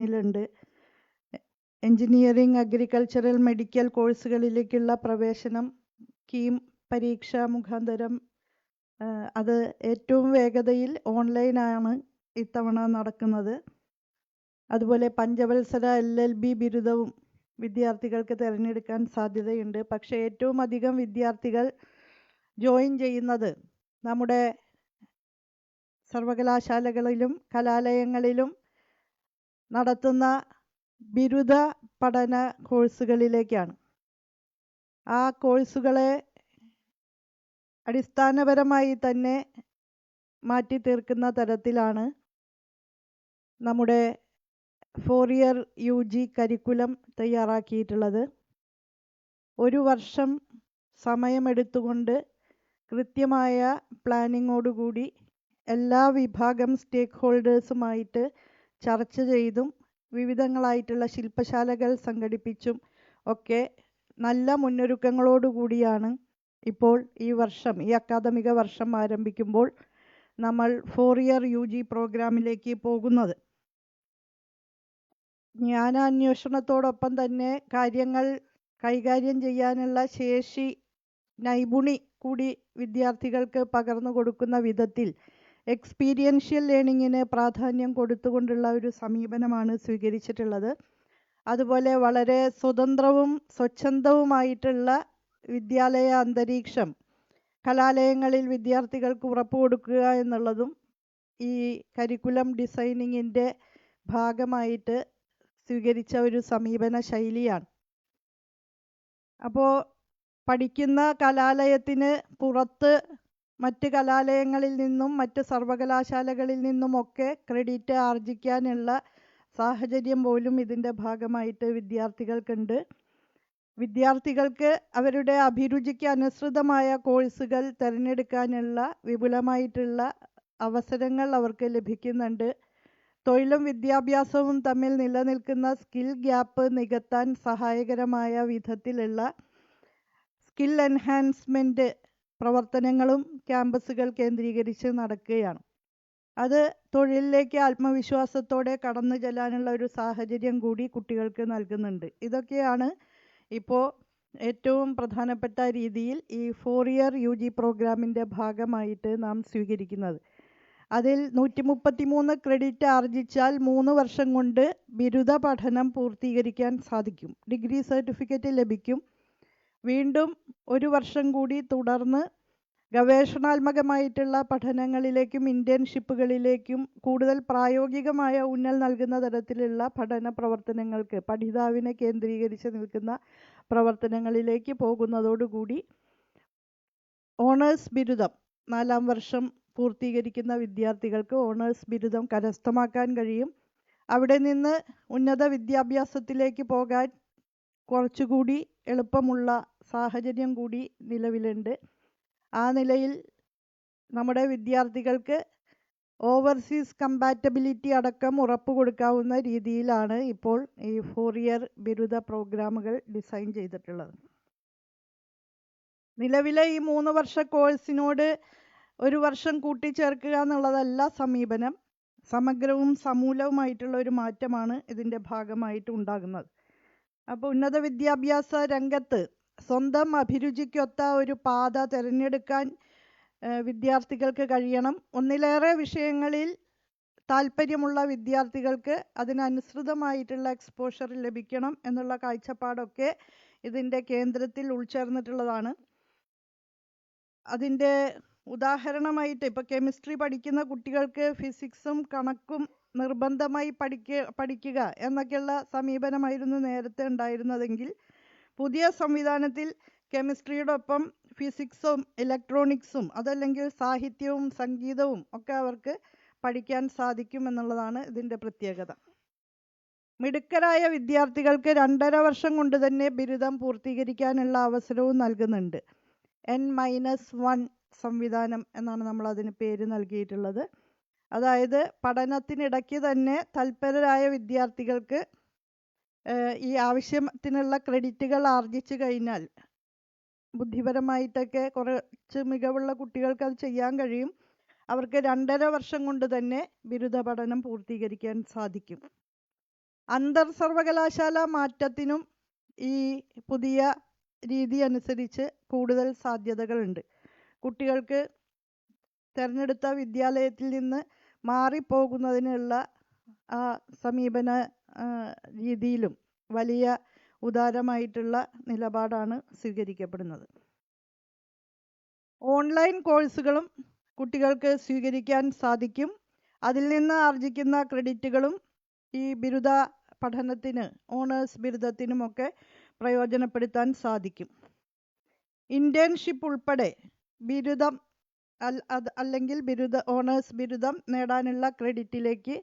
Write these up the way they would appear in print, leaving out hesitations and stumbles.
ിലുണ്ട്. Engineering, agricultural, medical കോഴ്സുകളിലേക്കുള്ള പ്രവേശനം കീം പരീക്ഷ മുഖാന്തരം അത് ഏറ്റവും വേഗതയിൽ ഓൺലൈനാണ് ഇത്തവണ നടക്കുന്നത്. അതുപോലെ പഞ്ചവത്സര LLB ബിരുദവും വിദ്യാർത്ഥികൾക്ക് തിരഞ്ഞെടുക്കാൻ സാധ്യതയുണ്ട്. പക്ഷേ ഏറ്റവും അധികം വിദ്യാർത്ഥികൾ ജോയിൻ ചെയ്യുന്നത് നമ്മുടെ സർവകലാശാലകളിലും കലാലയങ്ങളിലും നടത്തുന്ന ബിരുദ പഠന കോഴ്സുകളിലേക്കാണ്. ആ കോഴ്സുകളെ അടിസ്ഥാനപരമായി തന്നെ മാറ്റി തീർക്കുന്ന തരത്തിലാണ് നമ്മുടെ 4 ഇയർ UG കരിക്കുലം തയ്യാറാക്കിയിട്ടുള്ളത്. ഒരു വർഷം സമയമെടുത്തുകൊണ്ട് കൃത്യമായ പ്ലാനിങ്ങോടുകൂടി എല്ലാ വിഭാഗം സ്റ്റേക്ക് ഹോൾഡേഴ്സുമായിട്ട് ചർച്ച ചെയ്തും വിവിധങ്ങളായിട്ടുള്ള ശില്പശാലകൾ സംഘടിപ്പിച്ചും ഒക്കെ നല്ല മുന്നൊരുക്കങ്ങളോടുകൂടിയാണ് ഇപ്പോൾ ഈ അക്കാദമിക വർഷം ആരംഭിക്കുമ്പോൾ നമ്മൾ 4 ഇയർ UG പ്രോഗ്രാമിലേക്ക് പോകുന്നത്. ജ്ഞാനാന്വേഷണത്തോടൊപ്പം തന്നെ കാര്യങ്ങൾ കൈകാര്യം ചെയ്യാനുള്ള ശേഷി, നൈപുണി കൂടി വിദ്യാർത്ഥികൾക്ക് പകർന്നു കൊടുക്കുന്ന വിധത്തിൽ എക്സ്പീരിയൻഷ്യൽ ലേണിങ്ങിന് പ്രാധാന്യം കൊടുത്തുകൊണ്ടുള്ള ഒരു സമീപനമാണ് സ്വീകരിച്ചിട്ടുള്ളത്. അതുപോലെ വളരെ സ്വതന്ത്രവും സ്വച്ഛന്തവുമായിട്ടുള്ള വിദ്യാലയ അന്തരീക്ഷം കലാലയങ്ങളിൽ വിദ്യാർത്ഥികൾക്ക് ഉറപ്പുകൊടുക്കുക എന്നുള്ളതും ഈ കരിക്കുലം ഡിസൈനിങ്ങിൻ്റെ ഭാഗമായിട്ട് സ്വീകരിച്ച ഒരു സമീപന ശൈലിയാണ്. അപ്പോൾ പഠിക്കുന്ന കലാലയത്തിന് പുറത്ത് മറ്റ് കലാലയങ്ങളിൽ നിന്നും മറ്റ് സർവകലാശാലകളിൽ നിന്നുമൊക്കെ ക്രെഡിറ്റ് ആർജിക്കാനുള്ള സാഹചര്യം പോലും ഇതിൻ്റെ ഭാഗമായിട്ട് വിദ്യാർത്ഥികൾക്കുണ്ട്. വിദ്യാർത്ഥികൾക്ക് അവരുടെ അഭിരുചിക്ക് അനുസൃതമായ കോഴ്സുകൾ തിരഞ്ഞെടുക്കാനുള്ള വിപുലമായിട്ടുള്ള അവസരങ്ങൾ അവർക്ക് ലഭിക്കുന്നുണ്ട്. തൊഴിലും വിദ്യാഭ്യാസവും തമ്മിൽ നിലനിൽക്കുന്ന സ്കിൽ ഗ്യാപ്പ് നികത്താൻ സഹായകരമായ വിധത്തിലുള്ള സ്കിൽ എൻഹാൻസ്മെൻറ്റ് പ്രവർത്തനങ്ങളും ക്യാമ്പസുകൾ കേന്ദ്രീകരിച്ച് നടക്കുകയാണ്. അത് തൊഴിലിലേക്ക് ആത്മവിശ്വാസത്തോടെ കടന്നു ചെല്ലാനുള്ള ഒരു സാഹചര്യം കൂടി കുട്ടികൾക്ക് നൽകുന്നുണ്ട്. ഇതൊക്കെയാണ് ഇപ്പോൾ ഏറ്റവും പ്രധാനപ്പെട്ട രീതിയിൽ ഈ 4 ഇയർ UG പ്രോഗ്രാമിൻ്റെ ഭാഗമായിട്ട് നാം സ്വീകരിക്കുന്നത്. അതിൽ 133 ക്രെഡിറ്റ് ആർജിച്ചാൽ 3 വർഷം കൊണ്ട് ബിരുദ പഠനം പൂർത്തീകരിക്കാൻ സാധിക്കും. ഡിഗ്രി സർട്ടിഫിക്കറ്റ് ലഭിക്കും. വീണ്ടും ഒരു വർഷം കൂടി തുടർന്ന് ഗവേഷണാത്മകമായിട്ടുള്ള പഠനങ്ങളിലേക്കും ഇൻറ്റേൺഷിപ്പുകളിലേക്കും കൂടുതൽ പ്രായോഗികമായ ഊന്നൽ നൽകുന്ന തരത്തിലുള്ള പഠന പ്രവർത്തനങ്ങൾക്ക് പഠിതാവിനെ കേന്ദ്രീകരിച്ച് നിൽക്കുന്ന പ്രവർത്തനങ്ങളിലേക്ക് പോകുന്നതോടുകൂടി ഓണേഴ്സ് ബിരുദം 4-ാം വർഷം പൂർത്തീകരിക്കുന്ന വിദ്യാർത്ഥികൾക്ക് ഓണേഴ്സ് ബിരുദം കരസ്ഥമാക്കാൻ കഴിയും. അവിടെ നിന്ന് ഉന്നത വിദ്യാഭ്യാസത്തിലേക്ക് പോകാൻ കുറച്ചുകൂടി എളുപ്പമുള്ള സാഹചര്യം കൂടി നിലവിലുണ്ട്. ആ നിലയിൽ നമ്മുടെ വിദ്യാർത്ഥികൾക്ക് ഓവർസീസ് കമ്പാറ്റബിലിറ്റി അടക്കം ഉറപ്പ് കൊടുക്കാവുന്ന രീതിയിലാണ് ഇപ്പോൾ ഈ 4 ഇയർ ബിരുദ പ്രോഗ്രാമുകൾ ഡിസൈൻ ചെയ്തിട്ടുള്ളത്. നിലവിലെ ഈ 3 വർഷ കോഴ്സിനോട് ഒരു വർഷം കൂട്ടിച്ചേർക്കുക എന്നുള്ളതല്ല സമീപനം. സമഗ്രവും സമൂലവുമായിട്ടുള്ള ഒരു മാറ്റമാണ് ഇതിൻ്റെ ഭാഗമായിട്ട് ഉണ്ടാകുന്നത്. അപ്പോൾ ഉന്നത വിദ്യാഭ്യാസ രംഗത്ത് സ്വന്തം അഭിരുചിക്കൊത്ത ഒരു പാത തിരഞ്ഞെടുക്കാൻ വിദ്യാർത്ഥികൾക്ക് കഴിയണം. ഒന്നിലേറെ വിഷയങ്ങളിൽ താല്പര്യമുള്ള വിദ്യാർത്ഥികൾക്ക് അതിനനുസൃതമായിട്ടുള്ള എക്സ്പോഷർ ലഭിക്കണം എന്നുള്ള കാഴ്ചപ്പാടൊക്കെ ഇതിൻ്റെ കേന്ദ്രത്തിൽ ഉൾച്ചേർന്നിട്ടുള്ളതാണ്. അതിൻ്റെ ഉദാഹരണമായിട്ട് ഇപ്പോൾ കെമിസ്ട്രി പഠിക്കുന്ന കുട്ടികൾക്ക് ഫിസിക്സും കണക്കും നിർബന്ധമായി പഠിക്കുക എന്നൊക്കെയുള്ള സമീപനമായിരുന്നു നേരത്തെ ഉണ്ടായിരുന്നതെങ്കിൽ പുതിയ സംവിധാനത്തിൽ കെമിസ്ട്രിയോടൊപ്പം ഫിസിക്സും ഇലക്ട്രോണിക്സും അതല്ലെങ്കിൽ സാഹിത്യവും സംഗീതവും ഒക്കെ അവർക്ക് പഠിക്കാൻ സാധിക്കും എന്നുള്ളതാണ് ഇതിൻ്റെ പ്രത്യേകത. മിടുക്കരായ വിദ്യാർത്ഥികൾക്ക് 2.5 വർഷം കൊണ്ട് തന്നെ ബിരുദം പൂർത്തീകരിക്കാനുള്ള അവസരവും നൽകുന്നുണ്ട്. N-1 സംവിധാനം എന്നാണ് നമ്മൾ അതിന് പേര് നൽകിയിട്ടുള്ളത്. അതായത് പഠനത്തിനിടയ്ക്ക് തന്നെ തൽപരരായ വിദ്യാർത്ഥികൾക്ക് ഈ ആവശ്യത്തിനുള്ള ക്രെഡിറ്റുകൾ ആർജിച്ചു കഴിഞ്ഞാൽ ബുദ്ധിപരമായിട്ടൊക്കെ കുറച്ച് മികവുള്ള കുട്ടികൾക്ക് അത് ചെയ്യാൻ കഴിയും. അവർക്ക് 2.5 വർഷം കൊണ്ട് തന്നെ ബിരുദ പഠനം പൂർത്തീകരിക്കാൻ സാധിക്കും. അന്തർ സർവകലാശാല മാറ്റത്തിനും ഈ പുതിയ രീതി അനുസരിച്ച് കൂടുതൽ സാധ്യതകളുണ്ട്. കുട്ടികൾക്ക് തിരഞ്ഞെടുത്ത വിദ്യാലയത്തിൽ നിന്ന് മാറിപ്പോകുന്നതിനുള്ള സമീപന രീതിയിലും വലിയ ഉദാരമായിട്ടുള്ള നിലപാടാണ് സ്വീകരിക്കപ്പെടുന്നത്. ഓൺലൈൻ കോഴ്സുകളും കുട്ടികൾക്ക് സ്വീകരിക്കാൻ സാധിക്കും. അതിൽ നിന്ന് ആർജിക്കുന്ന ക്രെഡിറ്റുകളും ഈ ബിരുദ പഠനത്തിന്, ഓണേഴ്സ് ബിരുദത്തിനുമൊക്കെ പ്രയോജനപ്പെടുത്താൻ സാധിക്കും. ഇന്റേൺഷിപ്പ് ഉൾപ്പെടെ ബിരുദം അല്ലെങ്കിൽ ഓണേഴ്സ് ബിരുദം നേടാനുള്ള ക്രെഡിറ്റിലേക്ക്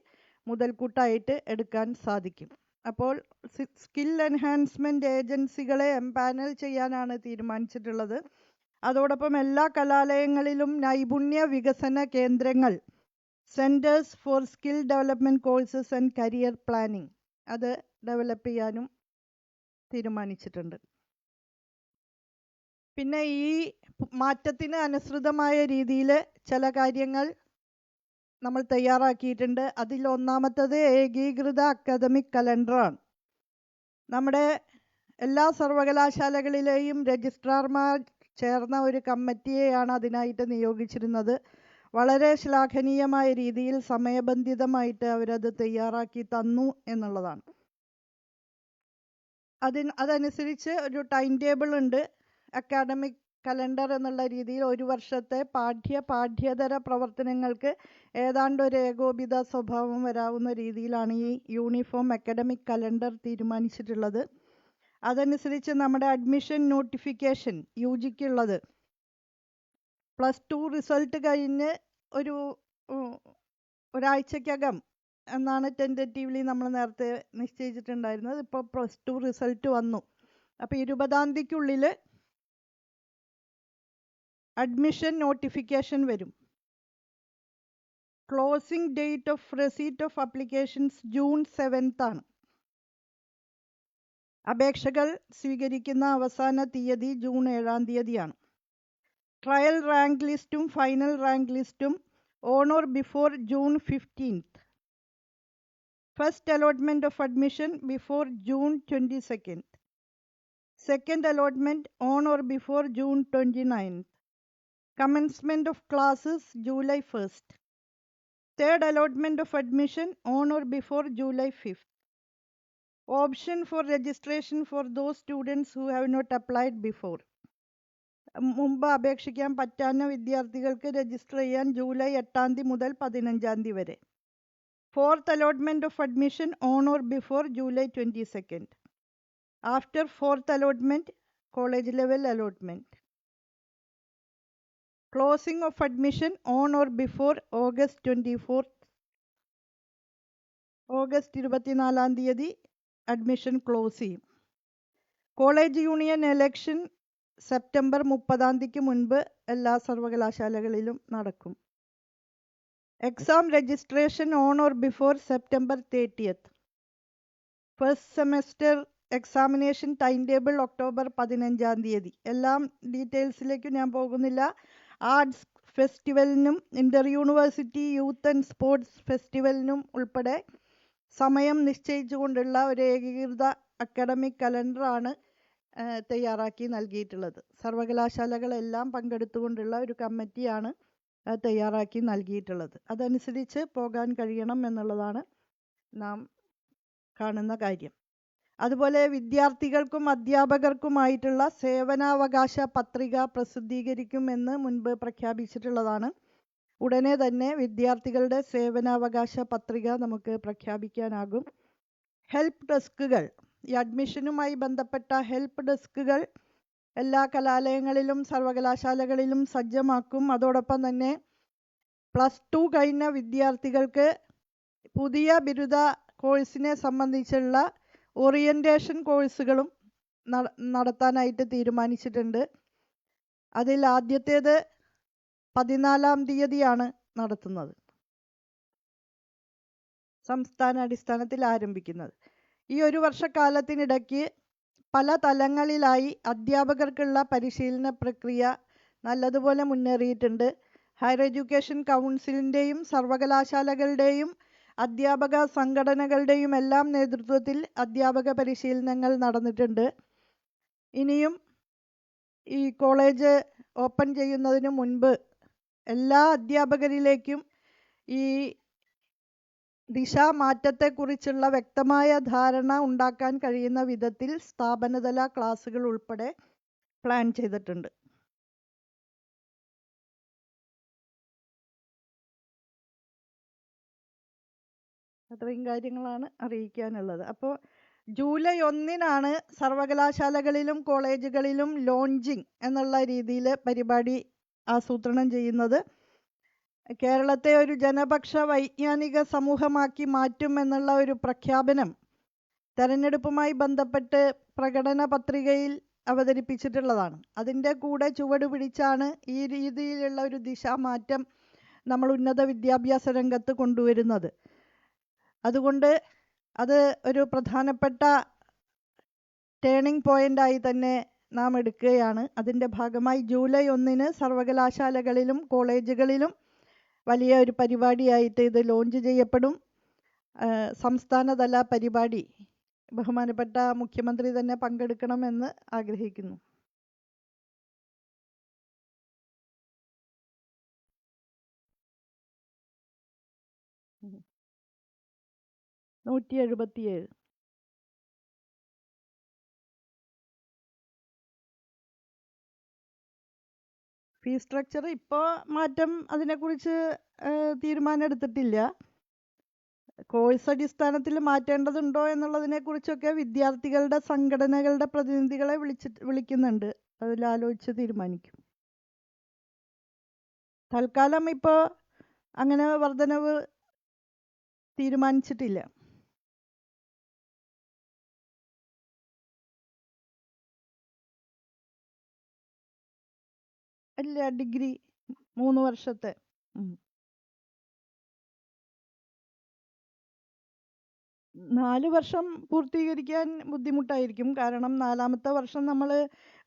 മുതൽക്കൂട്ടായിട്ട് എടുക്കാൻ സാധിക്കും. അപ്പോൾ സ്കിൽ എൻഹാൻസ്മെൻറ്റ് ഏജൻസികളെ എംപാനൽ ചെയ്യാനാണ് തീരുമാനിച്ചിട്ടുള്ളത്. അതോടൊപ്പം എല്ലാ കലാലയങ്ങളിലും നൈപുണ്യ വികസന കേന്ദ്രങ്ങൾ, centres for skill development courses and career planning, അത് ഡെവലപ്പ് ചെയ്യാനും തീരുമാനിച്ചിട്ടുണ്ട്. പിന്നെ ഈ മാറ്റത്തിന് അനുസൃതമായ രീതിയിൽ ചില കാര്യങ്ങൾ നമ്മൾ തയ്യാറാക്കിയിട്ടുണ്ട്. അതിൽ ഒന്നാമത്തത് ഏകീകൃത അക്കാദമിക് കലണ്ടറാണ്. നമ്മുടെ എല്ലാ സർവകലാശാലകളിലെയും രജിസ്ട്രാർമാർ ചേർന്ന ഒരു കമ്മിറ്റിയെയാണ് അതിനായിട്ട് നിയോഗിച്ചിരുന്നത്. വളരെ ശ്ലാഘനീയമായ രീതിയിൽ സമയബന്ധിതമായിട്ട് അവരത് തയ്യാറാക്കി തന്നു എന്നുള്ളതാണ്. അതനുസരിച്ച് ഒരു ടൈം ടേബിൾ ഉണ്ട്. അക്കാഡമിക് കലണ്ടർ എന്നുള്ള രീതിയിൽ ഒരു വർഷത്തെ പാഠ്യേതര പ്രവർത്തനങ്ങൾക്ക് ഏതാണ്ട് ഒരു ഏകോപിത സ്വഭാവം വരാവുന്ന രീതിയിലാണ് ഈ യൂണിഫോം അക്കാഡമിക് കലണ്ടർ തീരുമാനിച്ചിട്ടുള്ളത്. അതനുസരിച്ച് നമ്മുടെ അഡ്മിഷൻ നോട്ടിഫിക്കേഷൻ യുജിക്കുള്ളത് +2 റിസൾട്ട് കഴിഞ്ഞ് ഒരാഴ്ചക്കകം എന്നാണ് ടെൻറ്ററ്റീവ്ലി നമ്മൾ നേരത്തെ നിശ്ചയിച്ചിട്ടുണ്ടായിരുന്നത്. ഇപ്പോൾ +2 റിസൾട്ട് വന്നു. അപ്പോൾ 20-ാം തീയതിക്കുള്ളിൽ അഡ്മിഷൻ നോട്ടിഫിക്കേഷൻ വരും. Closing date of receipt of applications June 7 ആണ്. അപേക്ഷകൾ സ്വീകരിക്കുന്ന അവസാന തീയതി ജൂൺ 7-ാം തീയതിയാണ്. ട്രയൽ റാങ്ക് ലിസ്റ്റും ഫൈനൽ റാങ്ക് ലിസ്റ്റും on or before June 15. First allotment of admission before June 22. Second allotment on or before June 29. Commencement of classes July 1st. Third allotment of admission on or before July 5th. Option for registration for those students who have not applied before. മുമ്പ് അപേക്ഷിക്കാൻ പറ്റാവുന്ന വിദ്യാർത്ഥികൾക്ക് register ചെയ്യാൻ July 8-ാം തീയതി മുതൽ 15-ാം തീയതി വരെ. Fourth allotment of admission on or before July 22nd. After fourth allotment, college level allotment. Closing of admission on or before August 24th. August 24-ാം തീയതി അഡ്മിഷൻ ക്ലോസ് ചെയ്യും. കോളേജ് യൂണിയൻ എലക്ഷൻ സെപ്റ്റംബർ 30-ാം തീയതിക്ക് മുൻപ് എല്ലാ സർവകലാശാലകളിലും നടക്കും. Exam registration on or before September 30th. First semester examination time table October 15-ാം തീയതി. എല്ലാം ഡീറ്റെയിൽസിലേക്കും ഞാൻ പോകുന്നില്ല. ആർട്സ് ഫെസ്റ്റിവലിനും inter university youth and sports ഫെസ്റ്റിവലിനും ഉൾപ്പെടെ സമയം നിശ്ചയിച്ചുകൊണ്ടുള്ള ഒരു ഏകീകൃത അക്കാഡമിക് കലണ്ടറാണ് തയ്യാറാക്കി നൽകിയിട്ടുള്ളത്. സർവകലാശാലകളെല്ലാം പങ്കെടുത്തുകൊണ്ടുള്ള ഒരു കമ്മിറ്റിയാണ് തയ്യാറാക്കി നൽകിയിട്ടുള്ളത്. അതനുസരിച്ച് പോകാൻ കഴിയണം എന്നുള്ളതാണ് നാം കാണുന്ന കാര്യം. അതുപോലെ വിദ്യാർത്ഥികൾക്കും അധ്യാപകർക്കുമായിട്ടുള്ള സേവനാവകാശ പത്രിക പ്രസിദ്ധീകരിക്കുമെന്ന് മുൻപ് പ്രഖ്യാപിച്ചിട്ടുള്ളതാണ്. ഉടനെ തന്നെ വിദ്യാർത്ഥികളുടെ സേവനാവകാശ പത്രിക നമുക്ക് പ്രഖ്യാപിക്കാനാകും. ഹെൽപ്പ് ഡെസ്കുകൾ, ഈ അഡ്മിഷനുമായി ബന്ധപ്പെട്ട ഹെൽപ്പ് ഡെസ്കുകൾ എല്ലാ കലാലയങ്ങളിലും സർവകലാശാലകളിലും സജ്ജമാക്കും. അതോടൊപ്പം തന്നെ +2 കഴിഞ്ഞ വിദ്യാർത്ഥികൾക്ക് പുതിയ ബിരുദ കോഴ്സിനെ സംബന്ധിച്ചുള്ള ഓറിയൻറ്റേഷൻ കോഴ്സുകളും നടത്താനായിട്ട് തീരുമാനിച്ചിട്ടുണ്ട്. അതിൽ ആദ്യത്തേത് 14-ാം തീയതിയാണ് നടത്തുന്നത്, സംസ്ഥാന അടിസ്ഥാനത്തിൽ ആരംഭിക്കുന്നത്. ഈ ഒരു വർഷക്കാലത്തിനിടയ്ക്ക് പല തലങ്ങളിലായി അധ്യാപകർക്കുള്ള പരിശീലന പ്രക്രിയ നല്ലതുപോലെ മുന്നേറിയിട്ടുണ്ട്. ഹയർ എഡ്യൂക്കേഷൻ കൗൺസിലിൻ്റെയും സർവകലാശാലകളുടെയും അധ്യാപക സംഘടനകളുടെയും എല്ലാം നേതൃത്വത്തിൽ അധ്യാപക പരിശീലനങ്ങൾ നടന്നിട്ടുണ്ട്. ഇനിയും ഈ കോളേജ് ഓപ്പൺ ചെയ്യുന്നതിന് മുൻപ് എല്ലാ അധ്യാപകരിലേക്കും ഈ ദിശാമാറ്റത്തെക്കുറിച്ചുള്ള വ്യക്തമായ ധാരണ ഉണ്ടാക്കാൻ കഴിയുന്ന വിധത്തിൽ സ്ഥാപനതല ക്ലാസുകൾ ഉൾപ്പെടെ പ്ലാൻ ചെയ്തിട്ടുണ്ട്. അത്രയും കാര്യങ്ങളാണ് അറിയിക്കാനുള്ളത്. അപ്പോൾ ജൂലൈ 1-നാണ് സർവകലാശാലകളിലും കോളേജുകളിലും ലോഞ്ചിങ് എന്നുള്ള രീതിയിൽ പരിപാടി ആസൂത്രണം ചെയ്യുന്നത്. കേരളത്തെ ഒരു ജനപക്ഷ വൈജ്ഞാനിക സമൂഹമാക്കി മാറ്റും എന്നുള്ള ഒരു പ്രഖ്യാപനം തെരഞ്ഞെടുപ്പുമായി ബന്ധപ്പെട്ട് പ്രകടന പത്രികയിൽ അവതരിപ്പിച്ചിട്ടുള്ളതാണ്. അതിൻ്റെ കൂടെ ചുവട് പിടിച്ചാണ് ഈ രീതിയിലുള്ള ഒരു ദിശാമാറ്റം നമ്മൾ ഉന്നത വിദ്യാഭ്യാസ രംഗത്ത് കൊണ്ടുവരുന്നത്. അതുകൊണ്ട് അത് ഒരു പ്രധാനപ്പെട്ട ടേണിംഗ് പോയിൻ്റായി തന്നെ നാം എടുക്കുകയാണ്. അതിൻ്റെ ഭാഗമായി ജൂലൈ 1-ന് സർവകലാശാലകളിലും കോളേജുകളിലും വലിയ ഒരു പരിപാടിയായിട്ട് ഇത് ലോഞ്ച് ചെയ്യപ്പെടും. സംസ്ഥാനതല പരിപാടി ബഹുമാനപ്പെട്ട മുഖ്യമന്ത്രി തന്നെ പങ്കെടുക്കണമെന്ന് ആഗ്രഹിക്കുന്നു. 177. ഫീസ് സ്ട്രക്ചർ ഇപ്പോൾ മാറ്റം അതിനെക്കുറിച്ച് തീരുമാനം എടുത്തിട്ടില്ല. കോഴ്സ് അടിസ്ഥാനത്തിൽ മാറ്റേണ്ടതുണ്ടോ എന്നുള്ളതിനെക്കുറിച്ചൊക്കെ വിദ്യാർത്ഥികളുടെ സംഘടനകളുടെ പ്രതിനിധികളെ വിളിക്കുന്നുണ്ട്. അതിലാലോചിച്ച് തീരുമാനിക്കും. തൽക്കാലം ഇപ്പോൾ അങ്ങനെ വർധനവ് തീരുമാനിച്ചിട്ടില്ല. അല്ല, ഡിഗ്രി 3 വർഷത്തെ. 4 വർഷം പൂർത്തീകരിക്കാൻ ബുദ്ധിമുട്ടായിരിക്കും. കാരണം 4-ാമത്തെ വർഷം നമ്മൾ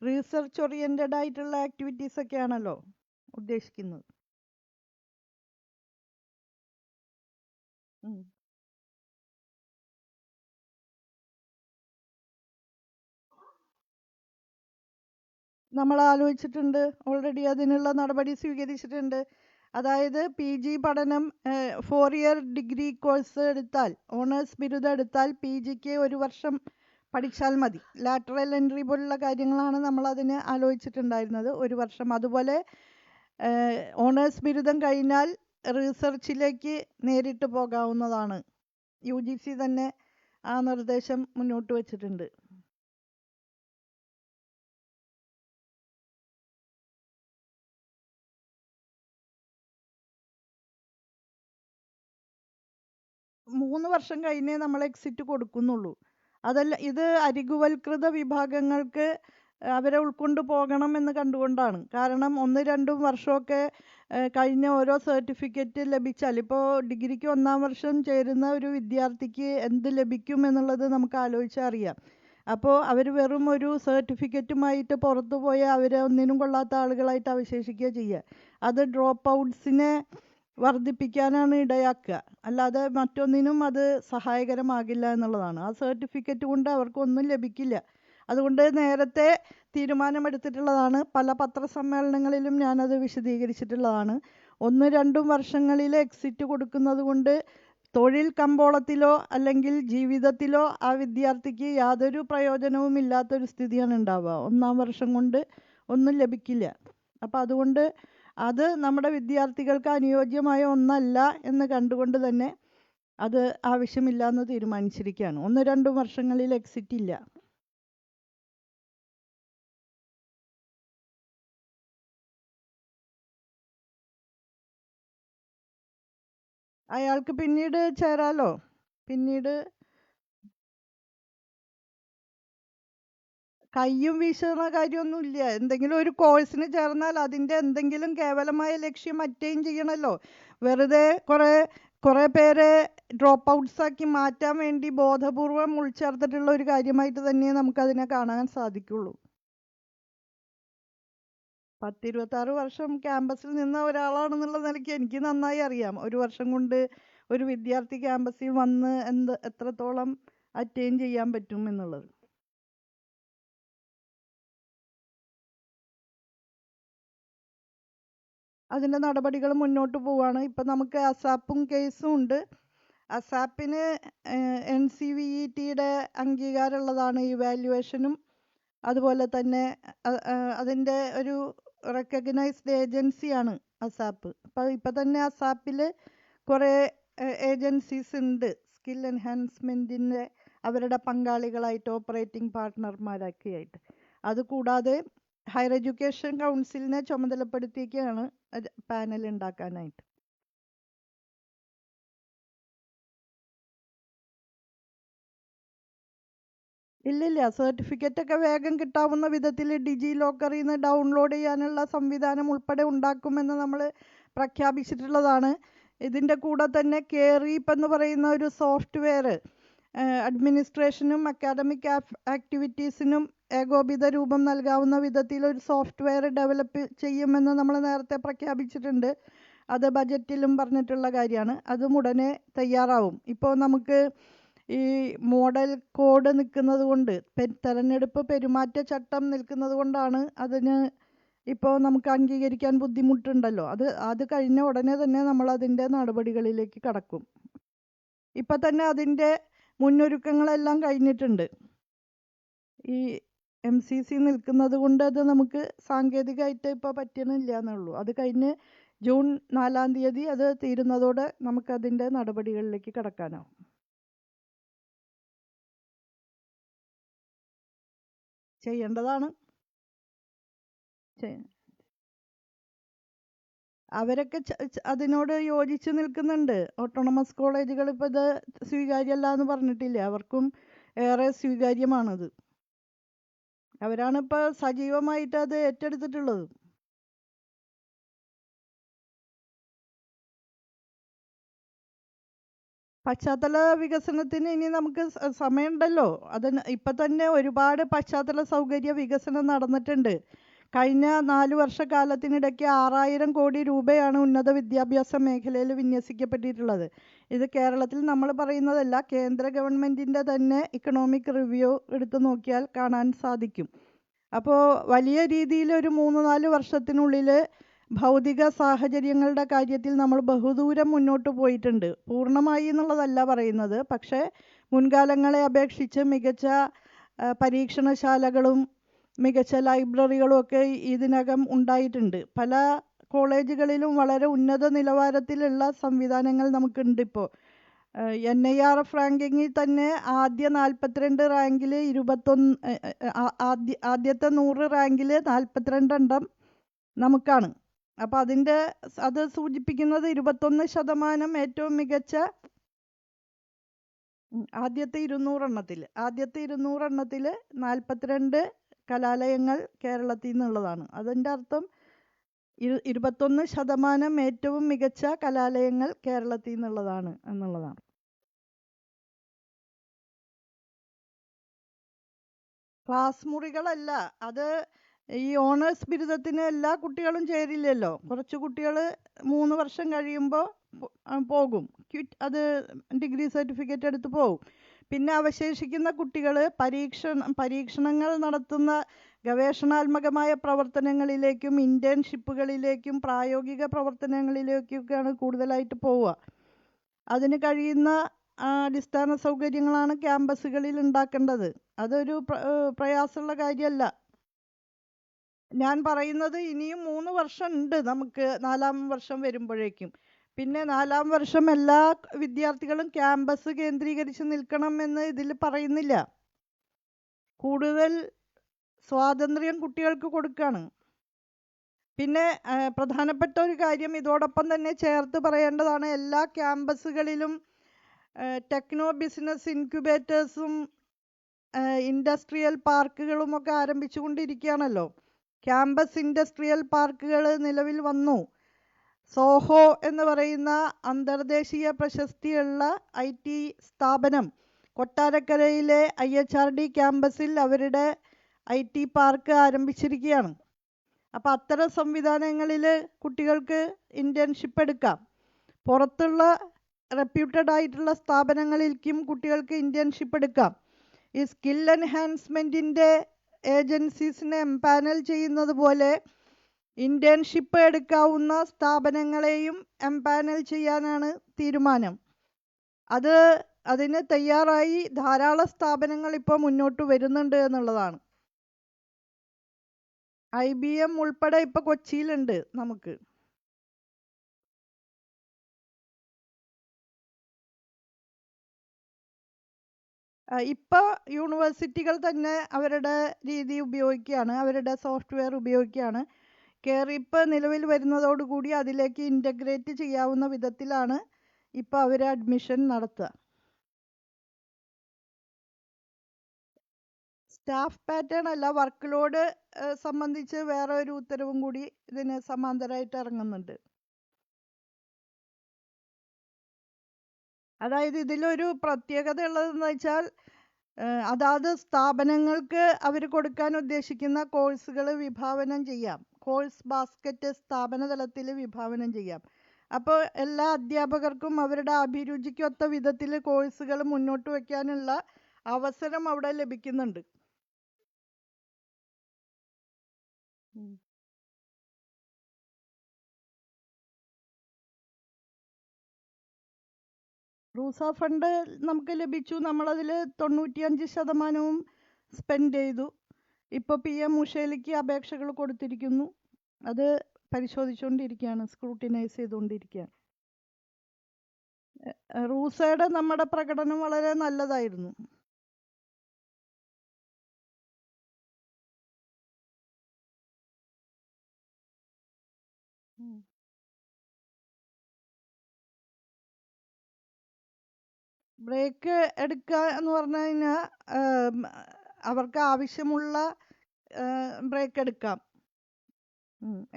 റീസെർച്ച് ഓറിയൻറ്റഡ് ആയിട്ടുള്ള ആക്ടിവിറ്റീസ് ഒക്കെയാണല്ലോ ഉദ്ദേശിക്കുന്നത്. നമ്മൾ ആലോചിച്ചിട്ടുണ്ട്. ഓൾറെഡി അതിനുള്ള നടപടി സ്വീകരിച്ചിട്ടുണ്ട്. അതായത് PG പഠനം 4 ഇയർ ഡിഗ്രി കോഴ്സ് എടുത്താൽ, ഓണേഴ്സ് ബിരുദം എടുത്താൽ PGക്ക് 1 വർഷം പഠിച്ചാൽ മതി. ലാറ്ററൽ എൻട്രി പോലുള്ള കാര്യങ്ങളാണ് നമ്മൾ അതിന് ആലോചിച്ചിട്ടുണ്ടായിരുന്നത്. 1 വർഷം. അതുപോലെ ഓണേഴ്സ് ബിരുദം കഴിഞ്ഞാൽ റിസർച്ചിലേക്ക് നേരിട്ട് പോകാവുന്നതാണ്. UGC തന്നെ ആ നിർദ്ദേശം മുന്നോട്ട് വച്ചിട്ടുണ്ട്. മൂന്ന് വർഷം കഴിഞ്ഞേ നമ്മൾ എക്സിറ്റ് കൊടുക്കുന്നുള്ളൂ. അതല്ല, ഇത് അരികുവൽകൃത വിഭാഗങ്ങൾക്ക് അവരെ ഉൾക്കൊണ്ട് പോകണം എന്ന് കണ്ടുകൊണ്ടാണ്. കാരണം 1-2 വർഷമൊക്കെ കഴിഞ്ഞ ഓരോ സർട്ടിഫിക്കറ്റ് ലഭിച്ചാൽ, ഇപ്പോൾ ഡിഗ്രിക്ക് 1-ാം വർഷം ചേരുന്ന ഒരു വിദ്യാർത്ഥിക്ക് എന്ത് ലഭിക്കും എന്നുള്ളത് നമുക്ക് ആലോചിച്ചാൽ അറിയാം. അപ്പോൾ അവർ വെറും ഒരു സർട്ടിഫിക്കറ്റുമായിട്ട് പുറത്തു പോയാൽ അവർ ഒന്നിനും കൊള്ളാത്ത ആളുകളായിട്ട് അവശേഷിക്കുക ചെയ്യുക. അത് ഡ്രോപ്പ് ഔട്ട്സിനെ വർദ്ധിപ്പിക്കാനാണ് ഇടയാക്കുക. അല്ലാതെ മറ്റൊന്നിനും അത് സഹായകരമാകില്ല എന്നുള്ളതാണ്. ആ സർട്ടിഫിക്കറ്റ് കൊണ്ട് അവർക്കൊന്നും ലഭിക്കില്ല. അതുകൊണ്ട് നേരത്തെ തീരുമാനമെടുത്തിട്ടുള്ളതാണ്. പല പത്രസമ്മേളനങ്ങളിലും ഞാനത് വിശദീകരിച്ചിട്ടുള്ളതാണ്. 1-2 വർഷങ്ങളിൽ എക്സിറ്റ് കൊടുക്കുന്നത് കൊണ്ട് തൊഴിൽ കമ്പോളത്തിലോ അല്ലെങ്കിൽ ജീവിതത്തിലോ ആ വിദ്യാർത്ഥിക്ക് യാതൊരു പ്രയോജനവും ഇല്ലാത്തൊരു സ്ഥിതിയാണ് ഉണ്ടാവുക. 1-ാം വർഷം കൊണ്ട് ഒന്നും ലഭിക്കില്ല. അപ്പോൾ അതുകൊണ്ട് അത് നമ്മുടെ വിദ്യാർത്ഥികൾക്ക് അനുയോജ്യമായ ഒന്നല്ല എന്ന് കണ്ടുകൊണ്ട് തന്നെ അത് ആവശ്യമില്ല എന്ന് തീരുമാനിച്ചിരിക്കുകയാണ്. 1-2 വർഷങ്ങളിൽ എക്സിറ്റ് ഇല്ല. അയാൾക്ക് പിന്നീട് ചേരാലോ. പിന്നീട് കയ്യും വീശുന്ന കാര്യമൊന്നുമില്ല. എന്തെങ്കിലും ഒരു കോഴ്സിന് ചേർന്നാൽ അതിൻ്റെ എന്തെങ്കിലും കേവലമായ ലക്ഷ്യം അറ്റൈൻ ചെയ്യണമല്ലോ. വെറുതെ കുറേ പേരെ ഡ്രോപ്പ് ഔട്ട്സാക്കി മാറ്റാൻ വേണ്ടി ബോധപൂർവം ഉൾച്ചേർത്തിട്ടുള്ള ഒരു കാര്യമായിട്ട് തന്നെ നമുക്കതിനെ കാണാൻ സാധിക്കുള്ളൂ. 10-26 വർഷം ക്യാമ്പസിൽ നിന്ന ഒരാളാണെന്നുള്ള നിലയ്ക്ക് എനിക്ക് നന്നായി അറിയാം. 1 വർഷം കൊണ്ട് ഒരു വിദ്യാർത്ഥി ക്യാമ്പസിൽ വന്ന് എത്രത്തോളം അറ്റൈൻ ചെയ്യാൻ പറ്റും എന്നുള്ളത്. അതിൻ്റെ നടപടികൾ മുന്നോട്ട് പോവുകയാണ്. ഇപ്പം നമുക്ക് അസാപ്പും കേസും ഉണ്ട്. അസാപ്പിന് NCVETയുടെ അംഗീകാരമുള്ളതാണ് ഇവാലുവേഷനും. അതുപോലെ തന്നെ അതിൻ്റെ ഒരു റെക്കഗ്നൈസ്ഡ് ഏജൻസിയാണ് അസാപ്പ്. അപ്പോൾ ഇപ്പം തന്നെ അസാപ്പിൽ കുറേ ഏജൻസീസ് ഉണ്ട് സ്കിൽ എൻഹാൻസ്മെൻറ്റിൻ്റെ അവരുടെ പങ്കാളികളായിട്ട്, ഓപ്പറേറ്റിംഗ് പാർട്ട്ണർമാരൊക്കെ ആയിട്ട്. അതുകൂടാതെ ഹയർ എഡ്യൂക്കേഷൻ കൗൺസിലിനെ ചുമതലപ്പെടുത്തിയൊക്കെയാണ് പാനൽ ഉണ്ടാക്കാനായിട്ട്. ഇല്ലില്ല, സർട്ടിഫിക്കറ്റൊക്കെ വേഗം കിട്ടാവുന്ന വിധത്തിൽ ഡിജി ലോക്കറിൽ നിന്ന് ഡൗൺലോഡ് ചെയ്യാനുള്ള സംവിധാനം ഉൾപ്പെടെ ഉണ്ടാക്കുമെന്ന് നമ്മൾ പ്രഖ്യാപിച്ചിട്ടുള്ളതാണ്. ഇതിൻ്റെ കൂടെ തന്നെ കെയറീപ്പ് എന്ന് പറയുന്ന ഒരു സോഫ്റ്റ്വെയർ അഡ്മിനിസ്ട്രേഷനും അക്കാഡമിക് ആക്ടിവിറ്റീസിനും ഏകോപിത രൂപം നൽകാവുന്ന വിധത്തിൽ ഒരു സോഫ്റ്റ്വെയർ ഡെവലപ്പ് ചെയ്യുമെന്ന് നമ്മൾ നേരത്തെ പ്രഖ്യാപിച്ചിട്ടുണ്ട്. അത് ബജറ്റിലും പറഞ്ഞിട്ടുള്ള കാര്യമാണ്. അതും ഉടനെ തയ്യാറാവും. ഇപ്പോൾ നമുക്ക് ഈ മോഡൽ കോഡ് നിൽക്കുന്നത് കൊണ്ട്, തെരഞ്ഞെടുപ്പ് പെരുമാറ്റച്ചട്ടം നിൽക്കുന്നത് കൊണ്ടാണ് അതിന് ഇപ്പോൾ നമുക്ക് അംഗീകരിക്കാൻ ബുദ്ധിമുട്ടുണ്ടല്ലോ. അത് കഴിഞ്ഞ ഉടനെ തന്നെ നമ്മൾ അതിൻ്റെ നടപടികളിലേക്ക് കടക്കും. ഇപ്പം തന്നെ അതിൻ്റെ മുന്നൊരുക്കങ്ങളെല്ലാം കഴിഞ്ഞിട്ടുണ്ട്. ഈ MCC നിൽക്കുന്നത് കൊണ്ട് അത് നമുക്ക് സാങ്കേതികമായിട്ട് ഇപ്പോൾ പറ്റണില്ല എന്നുള്ളൂ. അത് കഴിഞ്ഞ് ജൂൺ 4-ാം തീയതി അത് തീരുന്നതോടെ നമുക്കതിൻ്റെ നടപടികളിലേക്ക് കടക്കാനാവും. ചെയ്യേണ്ടതാണ്. അവരൊക്കെ അതിനോട് യോജിച്ച് നിൽക്കുന്നുണ്ട്. ഓട്ടോണമസ് കോളേജുകൾ ഇപ്പോൾ ഇത് സ്വീകാര്യമല്ല എന്ന് പറഞ്ഞിട്ടില്ല. അവർക്കും ഏറെ സ്വീകാര്യമാണത്. അവരാണ് ഇപ്പോൾ സജീവമായിട്ട് അത് ഏറ്റെടുത്തിട്ടുള്ളത്. പശ്ചാത്തല വികസനത്തിന് ഇനി നമുക്ക് സമയമുണ്ടല്ലോ. ഇപ്പം തന്നെ ഒരുപാട് പശ്ചാത്തല സൗകര്യ വികസനം നടന്നിട്ടുണ്ട്. കഴിഞ്ഞ 4 വർഷക്കാലത്തിനിടയ്ക്ക് 6000 കോടി രൂപയാണ് ഉന്നത വിദ്യാഭ്യാസ മേഖലയിൽ വിന്യസിക്കപ്പെട്ടിട്ടുള്ളത്. ഇത് കേരളത്തിൽ നമ്മൾ പറയുന്നതല്ല, കേന്ദ്ര ഗവൺമെൻറ്റിൻ്റെ തന്നെ ഇക്കണോമിക് റിവ്യൂ എടുത്തു നോക്കിയാൽ കാണാൻ സാധിക്കും. അപ്പോൾ വലിയ രീതിയിൽ ഒരു 3-4 വർഷത്തിനുള്ളിൽ ഭൗതിക സാഹചര്യങ്ങളുടെ കാര്യത്തിൽ നമ്മൾ ബഹുദൂരം മുന്നോട്ട് പോയിട്ടുണ്ട്. പൂർണ്ണമായി എന്നുള്ളതല്ല പറയുന്നത്, പക്ഷേ മുൻകാലങ്ങളെ അപേക്ഷിച്ച് മികച്ച പരീക്ഷണശാലകളും മികച്ച ലൈബ്രറികളും ഒക്കെ ഇതിനകം ഉണ്ടായിട്ടുണ്ട്. പല കോളേജുകളിലും വളരെ ഉന്നത നിലവാരത്തിലുള്ള സംവിധാനങ്ങൾ നമുക്കുണ്ട്. ഇപ്പോൾ NIRF റാങ്കിങ്ങിൽ തന്നെ ആദ്യ 42 റാങ്കിൽ 21, ആദ്യത്തെ 100 റാങ്കിൽ 42 എണ്ണം നമുക്കാണ്. അപ്പോൾ അത് സൂചിപ്പിക്കുന്നത് 21% ഏറ്റവും മികച്ച ആദ്യത്തെ 200 എണ്ണത്തിൽ 42 കലാലയങ്ങൾ കേരളത്തിൽ നിന്നുള്ളതാണ്. അതിൻ്റെ അർത്ഥം 21% ഏറ്റവും മികച്ച കലാലയങ്ങൾ കേരളത്തിൽ നിന്നുള്ളതാണ് എന്നുള്ളതാണ്. ക്ലാസ് മുറികളല്ല, അത് ഈ ഓണേഴ്സ് ബിരുദത്തിന് എല്ലാ കുട്ടികളും ചേരില്ലല്ലോ. കുറച്ച് കുട്ടികൾ 3 വർഷം കഴിയുമ്പോൾ പോകും, അത് ഡിഗ്രി സർട്ടിഫിക്കറ്റ് എടുത്ത് പോകും. പിന്നെ അവശേഷിക്കുന്ന കുട്ടികൾ പരീക്ഷണങ്ങൾ നടത്തുന്ന ഗവേഷണാത്മകമായ പ്രവർത്തനങ്ങളിലേക്കും ഇൻറ്റേൺഷിപ്പുകളിലേക്കും പ്രായോഗിക പ്രവർത്തനങ്ങളിലേക്കൊക്കെയാണ് കൂടുതലായിട്ട് പോവുക. അതിന് കഴിയുന്ന അടിസ്ഥാന സൗകര്യങ്ങളാണ് ക്യാമ്പസുകളിൽ ഉണ്ടാക്കേണ്ടത്. അതൊരു പ്രയാസമുള്ള കാര്യമല്ല. ഞാൻ പറയുന്നത് ഇനിയും 3 വർഷം ഉണ്ട് നമുക്ക് 4-ാം വർഷം വരുമ്പോഴേക്കും. പിന്നെ 4-ാം വർഷം എല്ലാ വിദ്യാർത്ഥികളും ക്യാമ്പസ് കേന്ദ്രീകരിച്ച് നിൽക്കണമെന്ന് ഇതിൽ പറയുന്നില്ല. കൂടുതൽ സ്വാതന്ത്ര്യം കുട്ടികൾക്ക് കൊടുക്കുകയാണ്. പിന്നെ പ്രധാനപ്പെട്ട ഒരു കാര്യം ഇതോടൊപ്പം തന്നെ ചേർത്ത് പറയേണ്ടതാണ്, എല്ലാ ക്യാമ്പസുകളിലും ടെക്നോ ബിസിനസ് ഇൻക്യുബേറ്റേഴ്സും ഇൻഡസ്ട്രിയൽ പാർക്കുകളും ഒക്കെ ആരംഭിച്ചുകൊണ്ടിരിക്കുകയാണല്ലോ. ക്യാമ്പസ് ഇൻഡസ്ട്രിയൽ പാർക്കുകൾ നിലവിൽ വന്നു. സോഹോ എന്ന് പറയുന്ന അന്തർദേശീയ പ്രശസ്തിയുള്ള IT സ്ഥാപനം കൊട്ടാരക്കരയിലെ IHRD ക്യാമ്പസിൽ അവരുടെ IT പാർക്ക് ആരംഭിച്ചിരിക്കുകയാണ്. അപ്പോൾ അത്തരം സംവിധാനങ്ങളിൽ കുട്ടികൾക്ക് ഇൻറ്റേൺഷിപ്പ് എടുക്കാം. പുറത്തുള്ള റെപ്യൂട്ടഡ് ആയിട്ടുള്ള സ്ഥാപനങ്ങളിലേക്കും കുട്ടികൾക്ക് ഇന്റേൺഷിപ്പ് എടുക്കാം. ഈ സ്കിൽ എൻഹാൻസ്മെൻറ്റിൻ്റെ ഏജൻസീസിനെ എംപാനൽ ചെയ്യുന്നത് പോലെ ഇന്റേൺഷിപ്പ് എടുക്കാവുന്ന സ്ഥാപനങ്ങളെയും എംപാനൽ ചെയ്യാനാണ് തീരുമാനം. അതിന് തയ്യാറായി ധാരാളം സ്ഥാപനങ്ങൾ ഇപ്പോൾ മുന്നോട്ട് വരുന്നുണ്ട് എന്നുള്ളതാണ്. IBM ഉൾപ്പെടെ ഇപ്പോൾ കൊച്ചിയിലുണ്ട് നമുക്ക്. ഇപ്പോൾ യൂണിവേഴ്സിറ്റികൾ തന്നെ അവരുടെ രീതി ഉപയോഗിക്കുകയാണ്, അവരുടെ സോഫ്റ്റ്വെയർ ഉപയോഗിക്കുകയാണ്. കെയറിപ്പ് നിലവിൽ വരുന്നതോടുകൂടി അതിലേക്ക് ഇൻ്റഗ്രേറ്റ് ചെയ്യാവുന്ന വിധത്തിലാണ് ഇപ്പോൾ അവർ അഡ്മിഷൻ നടത്തുക. സ്റ്റാഫ് പാറ്റേൺ അല്ല, വർക്ക് ലോഡ് സംബന്ധിച്ച് വേറെ ഒരു ഉത്തരവും കൂടി ഇതിന് സമാന്തരമായിട്ട് ഇറങ്ങുന്നുണ്ട്. അതായത് ഇതിലൊരു പ്രത്യേകത ഉള്ളതെന്ന് വെച്ചാൽ അതാത് സ്ഥാപനങ്ങൾക്ക് അവർ കൊടുക്കാൻ ഉദ്ദേശിക്കുന്ന കോഴ്സുകൾ വിഭാവനം ചെയ്യാം. കോഴ്സ് ബാസ്ക്കറ്റ് സ്ഥാപന തലത്തിൽ വിഭാവനം ചെയ്യാം. അപ്പോൾ എല്ലാ അധ്യാപകർക്കും അവരുടെ അഭിരുചിക്കൊത്ത വിധത്തിൽ കോഴ്സുകൾ മുന്നോട്ട് വയ്ക്കാനുള്ള അവസരം അവിടെ ലഭിക്കുന്നുണ്ട്. റൂസ ഫണ്ട് നമുക്ക് ലഭിച്ചു. നമ്മളതിൽ 95% സ്പെൻഡ് ചെയ്തു. ഇപ്പോൾ PM ഉഷയിലേക്ക് അപേക്ഷകൾ കൊടുത്തിരിക്കുന്നു. അത് പരിശോധിച്ചുകൊണ്ടിരിക്കുകയാണ്, സ്ക്രൂട്ടിനൈസ് ചെയ്തുകൊണ്ടിരിക്കുകയാണ്. റൂസയുടെ നമ്മുടെ പ്രകടനം വളരെ നല്ലതായിരുന്നു. ബ്രേക്ക് എടുക്കുക എന്ന് പറഞ്ഞു കഴിഞ്ഞാൽ അവർക്ക് ആവശ്യമുള്ള ബ്രേക്ക് എടുക്കാം.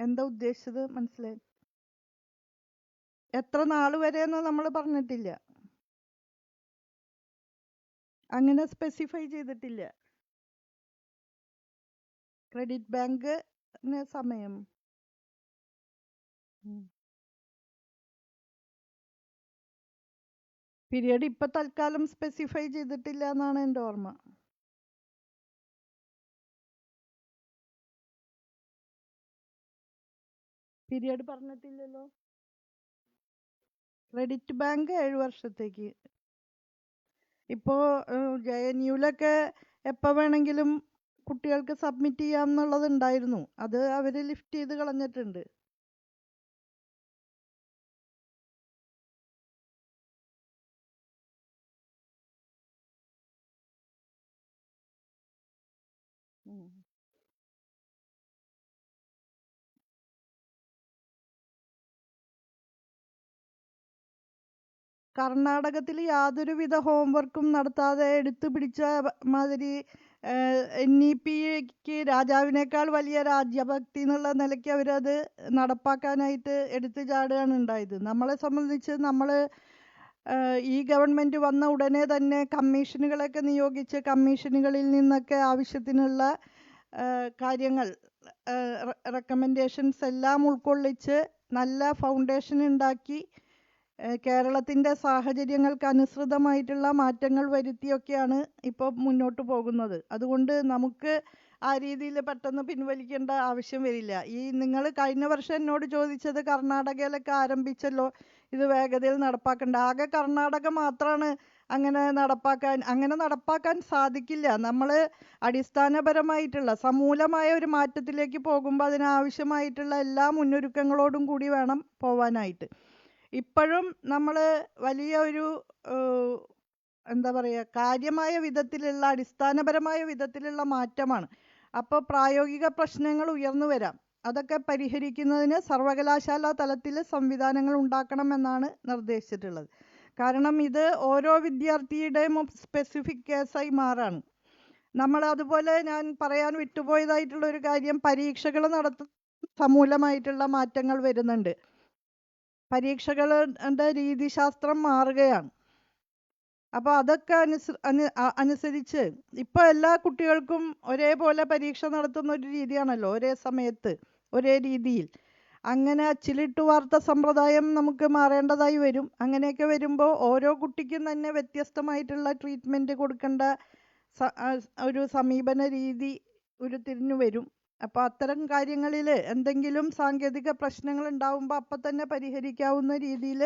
എന്താ ഉദ്ദേശിച്ചത് മനസ്സിലായി? എത്ര നാൾ വരെയെന്ന് നമ്മൾ പറഞ്ഞിട്ടില്ല, അങ്ങനെ സ്പെസിഫൈ ചെയ്തിട്ടില്ല. ക്രെഡിറ്റ് ബാങ്കിന് സമയം പീരിയഡ് ഇപ്പം തൽക്കാലം സ്പെസിഫൈ ചെയ്തിട്ടില്ല എന്നാണ് എൻ്റെ ഓർമ്മ. പീരിയഡ് പറഞ്ഞിട്ടില്ലല്ലോ. ക്രെഡിറ്റ് ബാങ്ക് 7 വർഷത്തേക്ക്. ഇപ്പോൾ JNUലൊക്കെ എപ്പോൾ വേണമെങ്കിലും കുട്ടികൾക്ക് സബ്മിറ്റ് ചെയ്യാം എന്നുള്ളതുണ്ടായിരുന്നു. അത് അവർ ലിഫ്റ്റ് ചെയ്ത് കളഞ്ഞിട്ടുണ്ട്. കർണാടകത്തിൽ യാതൊരുവിധ ഹോംവർക്കും നടത്താതെ എടുത്തു പിടിച്ച മാതിരി NEPക്ക് രാജാവിനേക്കാൾ വലിയ രാജ്യഭക്തി എന്നുള്ള നിലയ്ക്ക് അവരത് നടപ്പാക്കാനായിട്ട് എടുത്തു ചാടുകയാണ് ഉണ്ടായത്. നമ്മളെ സംബന്ധിച്ച് ഈ ഗവൺമെൻറ് വന്ന ഉടനെ തന്നെ കമ്മീഷനുകളൊക്കെ നിയോഗിച്ച് കമ്മീഷനുകളിൽ നിന്നൊക്കെ ആവശ്യത്തിനുള്ള കാര്യങ്ങൾ റെക്കമെൻഡേഷൻസ് എല്ലാം ഉൾക്കൊള്ളിച്ച് നല്ല ഫൗണ്ടേഷൻ ഉണ്ടാക്കി കേരളത്തിൻ്റെ സാഹചര്യങ്ങൾക്ക് അനുസൃതമായിട്ടുള്ള മാറ്റങ്ങൾ വരുത്തിയൊക്കെയാണ് ഇപ്പോൾ മുന്നോട്ട് പോകുന്നത്. അതുകൊണ്ട് നമുക്ക് ആ രീതിയിൽ പെട്ടെന്ന് പിൻവലിക്കേണ്ട ആവശ്യം വരില്ല. നിങ്ങൾ കഴിഞ്ഞ വർഷം എന്നോട് ചോദിച്ചത് കർണാടകയിലൊക്കെ ആരംഭിച്ചല്ലോ, ഇത് വേഗതയിൽ നടപ്പാക്കേണ്ട. ആകെ കർണാടക മാത്രമാണ് അങ്ങനെ നടപ്പാക്കാൻ സാധിക്കില്ല. നമ്മൾ അടിസ്ഥാനപരമായിട്ടുള്ള സമൂലമായ ഒരു മാറ്റത്തിലേക്ക് പോകുമ്പോൾ അതിനാവശ്യമായിട്ടുള്ള എല്ലാ മുന്നൊരുക്കങ്ങളോടും കൂടി വേണം പോവാനായിട്ട്. ഇപ്പോഴും നമ്മൾ വലിയ ഒരു എന്താ പറയുക, കാര്യമായ വിധത്തിലുള്ള അടിസ്ഥാനപരമായ വിധത്തിലുള്ള മാറ്റമാണ്. അപ്പോൾ പ്രായോഗിക പ്രശ്നങ്ങൾ ഉയർന്നു വരാം. അതൊക്കെ പരിഹരിക്കുന്നതിന് സർവകലാശാല തലത്തിൽ സംവിധാനങ്ങൾ ഉണ്ടാക്കണമെന്നാണ് നിർദ്ദേശിച്ചിട്ടുള്ളത്. കാരണം ഇത് ഓരോ വിദ്യാർത്ഥിയുടെയും സ്പെസിഫിക് കേസായി മാറാണ്. അതുപോലെ ഞാൻ പറയാൻ വിട്ടുപോയതായിട്ടുള്ളൊരു കാര്യം, പരീക്ഷകൾ സമൂലമായിട്ടുള്ള മാറ്റങ്ങൾ വരുന്നുണ്ട്. പരീക്ഷകളുടെ രീതിശാസ്ത്രം മാറുകയാണ്. അപ്പോൾ അതൊക്കെ അനുസരിച്ച് ഇപ്പോൾ എല്ലാ കുട്ടികൾക്കും ഒരേപോലെ പരീക്ഷ നടത്തുന്ന ഒരു രീതിയാണല്ലോ, ഒരേ സമയത്ത് ഒരേ രീതിയിൽ. അങ്ങനെ അച്ചിലിട്ട് വാർത്ത സമ്പ്രദായം നമുക്ക് മാറേണ്ടതായി വരും. അങ്ങനെയൊക്കെ വരുമ്പോൾ ഓരോ കുട്ടിക്കും തന്നെ വ്യത്യസ്തമായിട്ടുള്ള ട്രീറ്റ്മെൻറ്റ് കൊടുക്കേണ്ട ഒരു സമീപന രീതി ഉരുത്തിരിഞ്ഞു വരും. അപ്പോൾ അത്തരം കാര്യങ്ങളിൽ എന്തെങ്കിലും സാങ്കേതിക പ്രശ്നങ്ങൾ ഉണ്ടാവുമ്പോൾ അപ്പം തന്നെ പരിഹരിക്കാവുന്ന രീതിയിൽ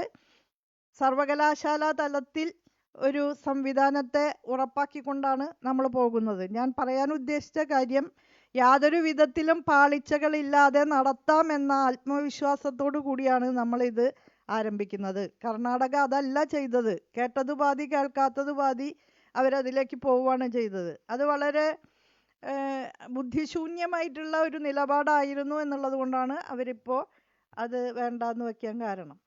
സർവകലാശാല തലത്തിൽ ഒരു സംവിധാനത്തെ ഉറപ്പാക്കിക്കൊണ്ടാണ് നമ്മൾ പോകുന്നത്. ഞാൻ പറയാൻ ഉദ്ദേശിച്ച കാര്യം, യാതൊരു വിധത്തിലും പാളിച്ചകളില്ലാതെ നടത്താം എന്ന ആത്മവിശ്വാസത്തോടു കൂടിയാണ് നമ്മളിത് ആരംഭിക്കുന്നത്. കർണാടക അതല്ല ചെയ്തത്. കേട്ടത് പാതി കേൾക്കാത്തത് പാതി അവരതിലേക്ക് പോവുകയാണ് ചെയ്തത്. അത് വളരെ ബുദ്ധിശൂന്യമായിട്ടുള്ള ഒരു നിലപാടായിരുന്നു എന്നുള്ളത് കൊണ്ടാണ് അവരിപ്പോൾ അത് വേണ്ടാന്ന് വയ്ക്കാൻ കാരണം.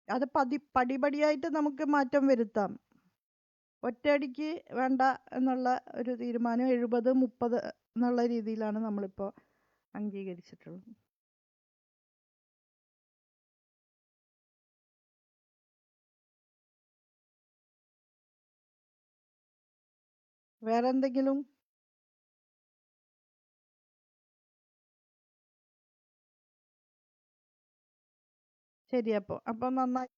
അത് പടിപടിയായിട്ട് നമുക്ക് മാറ്റം വരുത്താം. ഒറ്റയടിക്ക് വേണ്ട എന്നുള്ള ഒരു തീരുമാനം 70-30 എന്നുള്ള രീതിയിലാണ് നമ്മളിപ്പോൾ അംഗീകരിച്ചിട്ടുള്ളത്. വേറെ എന്തെങ്കിലും? ശരി, അപ്പോൾ നന്നായി.